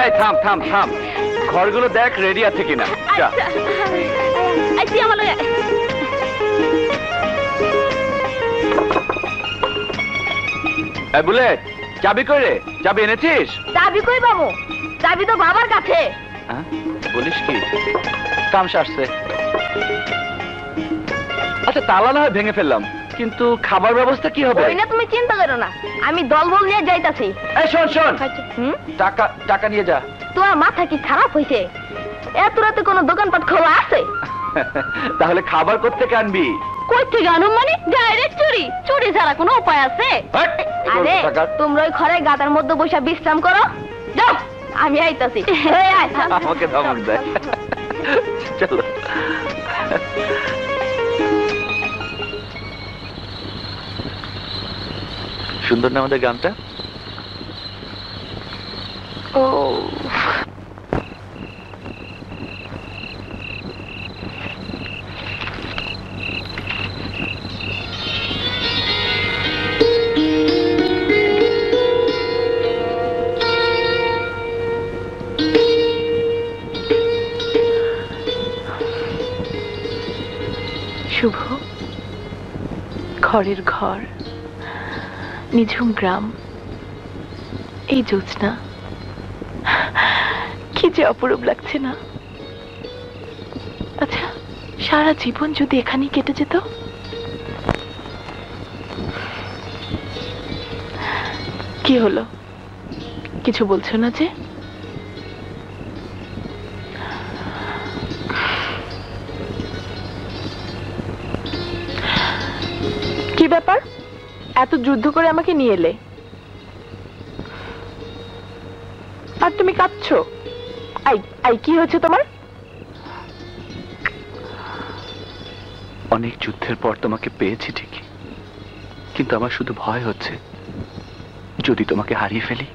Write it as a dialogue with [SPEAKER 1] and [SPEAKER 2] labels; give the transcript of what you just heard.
[SPEAKER 1] এই থাম থাম থাম, ঘরগুলো দেখ রেডি আছে কিনা। যা বুলেট, চাবি কই রে? চাবি এনেছিস?
[SPEAKER 2] চাবি কই বাবু? চাবি তো বাবার কাছে।
[SPEAKER 1] বলিস কি? কাম সারছে। আচ্ছা তালা না হয় ভেঙে ফেললাম, কিন্তু খাবার ব্যবস্থা কি হবে?
[SPEAKER 2] ওই না, তুমি চিন্তা করো না, আমি দলবল নিয়ে যাইতাছি।
[SPEAKER 1] এই শোন শোন, টাকা টাকা নিয়ে যা।
[SPEAKER 2] তোমার মাথা কি খারাপ হইছে? এত রাতে কোনো দোকানপাট খোলা আছে?
[SPEAKER 1] তাহলে খাবার কোত্থেকে আনবি?
[SPEAKER 2] কই থেকে আনুম মানে? ডাইরেক্ট চুরি। চুরি ছাড়া কোনো উপায় আছে? আরে তোমরা ওই ঘরে গাদার মধ্যে বসে বিশ্রাম করো, যাও আমি আইতাছি।
[SPEAKER 1] আমাকে ধমক দেয়। চলো। সুন্দর না আমাদের গানটা?
[SPEAKER 2] ও
[SPEAKER 3] শুভ, ঘরের ঘর, নিঝুম গ্রাম, এই জ্যোৎস্না কি যে অপরূপ লাগছে না? আচ্ছা, সারা জীবন যদি এখানেই কেটে যেত। কি হলো, কিছু বলছো না যে? কি ব্যাপার, এত যুদ্ধ করে আমাকে নিয়ে এলে, আর তুমি কাঁদছো? কি হয়েছে তোমার?
[SPEAKER 1] অনেক যুদ্ধের পর তোমাকে পেয়েছি ঠিকই, কিন্তু আমার শুধু ভয় হচ্ছে যদি তোমাকে হারিয়ে ফেলি।